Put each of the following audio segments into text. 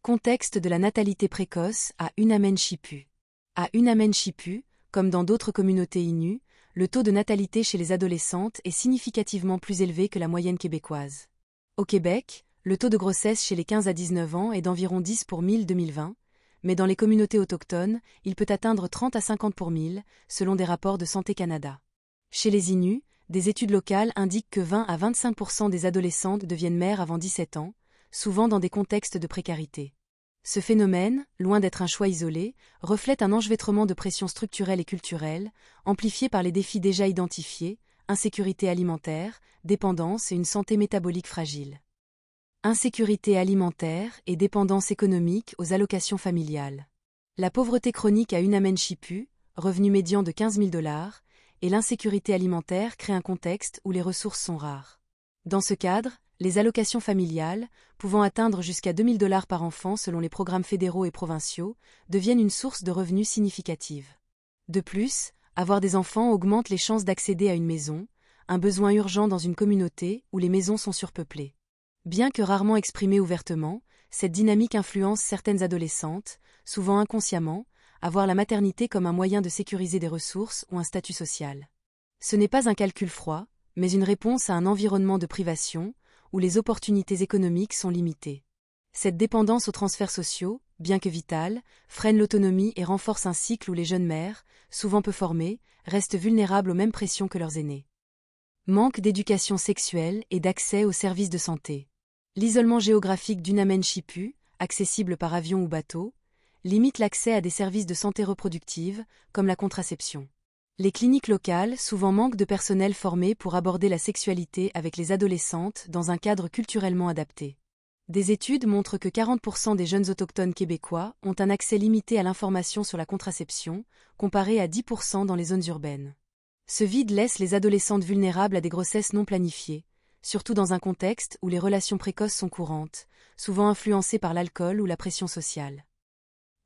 Contexte de la natalité précoce à Unamenchipu. À Unamenchipu, comme dans d'autres communautés innues, le taux de natalité chez les adolescentes est significativement plus élevé que la moyenne québécoise. Au Québec, le taux de grossesse chez les 15 à 19 ans est d'environ 10 pour 1000 2020, mais dans les communautés autochtones, il peut atteindre 30 à 50 pour 1000, selon des rapports de Santé Canada. Chez les Inuits, des études locales indiquent que 20 à 25% des adolescentes deviennent mères avant 17 ans, souvent dans des contextes de précarité. Ce phénomène, loin d'être un choix isolé, reflète un enchevêtrement de pressions structurelles et culturelles, amplifiées par les défis déjà identifiés, insécurité alimentaire, dépendance et une santé métabolique fragile. Insécurité alimentaire et dépendance économique aux allocations familiales. La pauvreté chronique à Unamenchipu, revenu médian de 15 000 $, et l'insécurité alimentaire créent un contexte où les ressources sont rares. Dans ce cadre, les allocations familiales, pouvant atteindre jusqu'à 2 000 $ par enfant selon les programmes fédéraux et provinciaux, deviennent une source de revenus significative. De plus, avoir des enfants augmente les chances d'accéder à une maison, un besoin urgent dans une communauté où les maisons sont surpeuplées. Bien que rarement exprimée ouvertement, cette dynamique influence certaines adolescentes, souvent inconsciemment, à voir la maternité comme un moyen de sécuriser des ressources ou un statut social. Ce n'est pas un calcul froid, mais une réponse à un environnement de privation, où les opportunités économiques sont limitées. Cette dépendance aux transferts sociaux, bien que vitale, freine l'autonomie et renforce un cycle où les jeunes mères, souvent peu formées, restent vulnérables aux mêmes pressions que leurs aînés. Manque d'éducation sexuelle et d'accès aux services de santé. L'isolement géographique d'Unamenchipu, accessible par avion ou bateau, limite l'accès à des services de santé reproductive, comme la contraception. Les cliniques locales souvent manquent de personnel formé pour aborder la sexualité avec les adolescentes dans un cadre culturellement adapté. Des études montrent que 40% des jeunes autochtones québécois ont un accès limité à l'information sur la contraception, comparé à 10% dans les zones urbaines. Ce vide laisse les adolescentes vulnérables à des grossesses non planifiées, surtout dans un contexte où les relations précoces sont courantes, souvent influencées par l'alcool ou la pression sociale.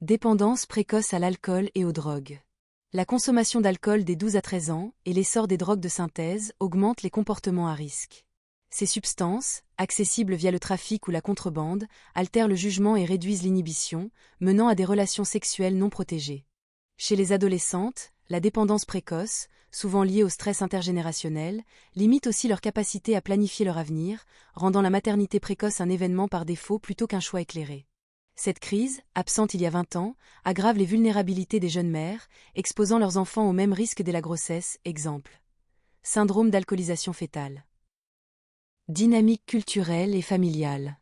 Dépendance précoce à l'alcool et aux drogues. La consommation d'alcool dès 12 à 13 ans et l'essor des drogues de synthèse augmentent les comportements à risque. Ces substances, accessibles via le trafic ou la contrebande, altèrent le jugement et réduisent l'inhibition, menant à des relations sexuelles non protégées. Chez les adolescentes, la dépendance précoce, souvent liée au stress intergénérationnel, limite aussi leur capacité à planifier leur avenir, rendant la maternité précoce un événement par défaut plutôt qu'un choix éclairé. Cette crise, absente il y a 20 ans, aggrave les vulnérabilités des jeunes mères, exposant leurs enfants au même risque dès la grossesse, exemple. Syndrome d'alcoolisation fœtale. Dynamique culturelle et familiale.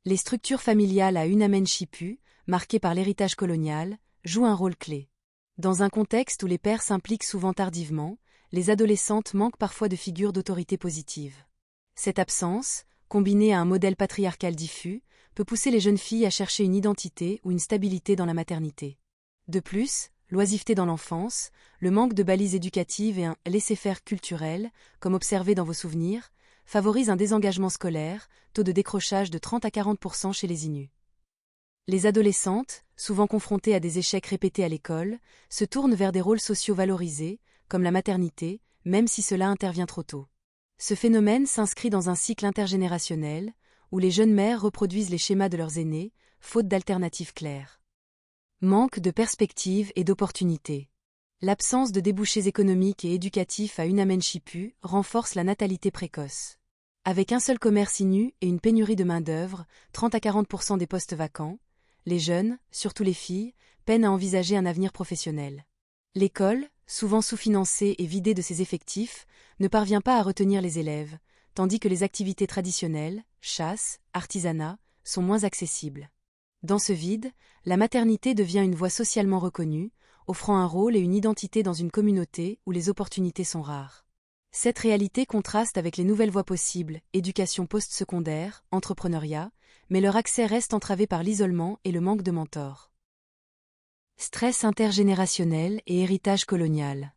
Les structures familiales à Unamenchipu, marquées par l'héritage colonial, jouent un rôle clé. Dans un contexte où les pères s'impliquent souvent tardivement, les adolescentes manquent parfois de figures d'autorité positive. Cette absence, combinée à un modèle patriarcal diffus, peut pousser les jeunes filles à chercher une identité ou une stabilité dans la maternité. De plus, l'oisiveté dans l'enfance, le manque de balises éducatives et un laisser-faire culturel, comme observé dans vos souvenirs, favorisent un désengagement scolaire, taux de décrochage de 30 à 40% chez les Inuits. Les adolescentes, souvent confrontées à des échecs répétés à l'école, se tournent vers des rôles sociaux valorisés, comme la maternité, même si cela intervient trop tôt. Ce phénomène s'inscrit dans un cycle intergénérationnel, où les jeunes mères reproduisent les schémas de leurs aînés, faute d'alternatives claires. Manque de perspectives et d'opportunités. L'absence de débouchés économiques et éducatifs à Unamenchipu renforce la natalité précoce. Avec un seul commerce Innu et une pénurie de main-d'œuvre, 30 à 40% des postes vacants, les jeunes, surtout les filles, peinent à envisager un avenir professionnel. L'école, souvent sous-financée et vidée de ses effectifs, ne parvient pas à retenir les élèves, tandis que les activités traditionnelles, chasse, artisanat, sont moins accessibles. Dans ce vide, la maternité devient une voie socialement reconnue, offrant un rôle et une identité dans une communauté où les opportunités sont rares. Cette réalité contraste avec les nouvelles voies possibles, éducation post-secondaire, entrepreneuriat, mais leur accès reste entravé par l'isolement et le manque de mentors. Stress intergénérationnel et héritage colonial.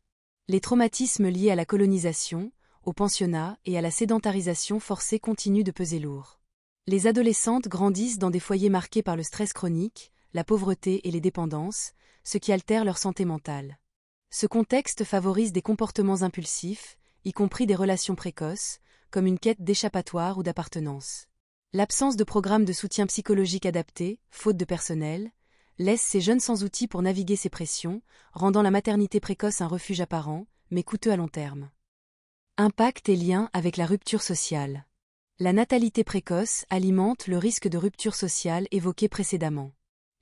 Les traumatismes liés à la colonisation, au pensionnat et à la sédentarisation forcée continuent de peser lourd. Les adolescentes grandissent dans des foyers marqués par le stress chronique, la pauvreté et les dépendances, ce qui altère leur santé mentale. Ce contexte favorise des comportements impulsifs, y compris des relations précoces, comme une quête d'échappatoire ou d'appartenance. L'absence de programme de soutien psychologique adapté, faute de personnel, laisse ces jeunes sans outils pour naviguer ces pressions, rendant la maternité précoce un refuge apparent, mais coûteux à long terme. Impact et lien avec la rupture sociale. La natalité précoce alimente le risque de rupture sociale évoqué précédemment.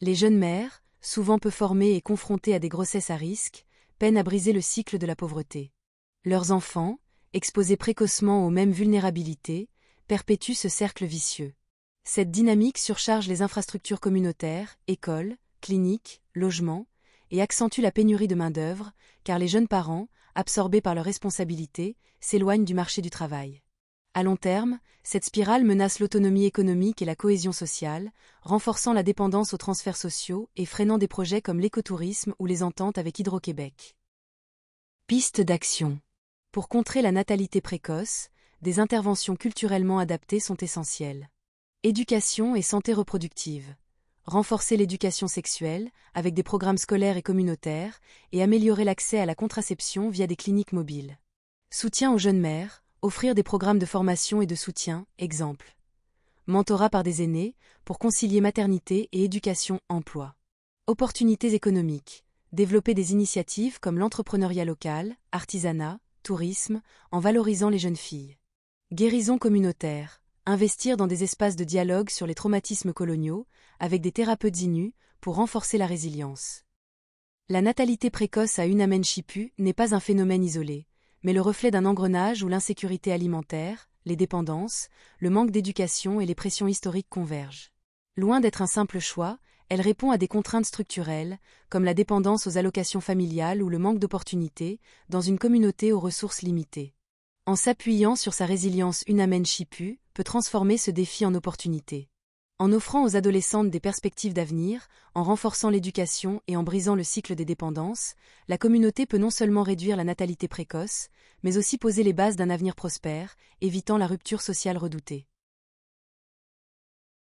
Les jeunes mères, souvent peu formées et confrontées à des grossesses à risque, peinent à briser le cycle de la pauvreté. Leurs enfants, exposés précocement aux mêmes vulnérabilités, perpétuent ce cercle vicieux. Cette dynamique surcharge les infrastructures communautaires, écoles, cliniques, logements, et accentue la pénurie de main-d'œuvre, car les jeunes parents, absorbés par leurs responsabilités, s'éloignent du marché du travail. À long terme, cette spirale menace l'autonomie économique et la cohésion sociale, renforçant la dépendance aux transferts sociaux et freinant des projets comme l'écotourisme ou les ententes avec Hydro-Québec. Pistes d'action. Pour contrer la natalité précoce, des interventions culturellement adaptées sont essentielles. Éducation et santé reproductive. Renforcer l'éducation sexuelle, avec des programmes scolaires et communautaires, et améliorer l'accès à la contraception via des cliniques mobiles. Soutien aux jeunes mères, offrir des programmes de formation et de soutien, exemple. Mentorat par des aînés, pour concilier maternité et éducation-emploi. Opportunités économiques. Développer des initiatives comme l'entrepreneuriat local, artisanat, tourisme, en valorisant les jeunes filles. Guérison communautaire. Investir dans des espaces de dialogue sur les traumatismes coloniaux, avec des thérapeutes inus, pour renforcer la résilience. La natalité précoce à Unamenchipu n'est pas un phénomène isolé, mais le reflet d'un engrenage où l'insécurité alimentaire, les dépendances, le manque d'éducation et les pressions historiques convergent. Loin d'être un simple choix, elle répond à des contraintes structurelles, comme la dépendance aux allocations familiales ou le manque d'opportunités, dans une communauté aux ressources limitées. En s'appuyant sur sa résilience, Unamenchipu peut transformer ce défi en opportunité. En offrant aux adolescentes des perspectives d'avenir, en renforçant l'éducation et en brisant le cycle des dépendances, la communauté peut non seulement réduire la natalité précoce, mais aussi poser les bases d'un avenir prospère, évitant la rupture sociale redoutée.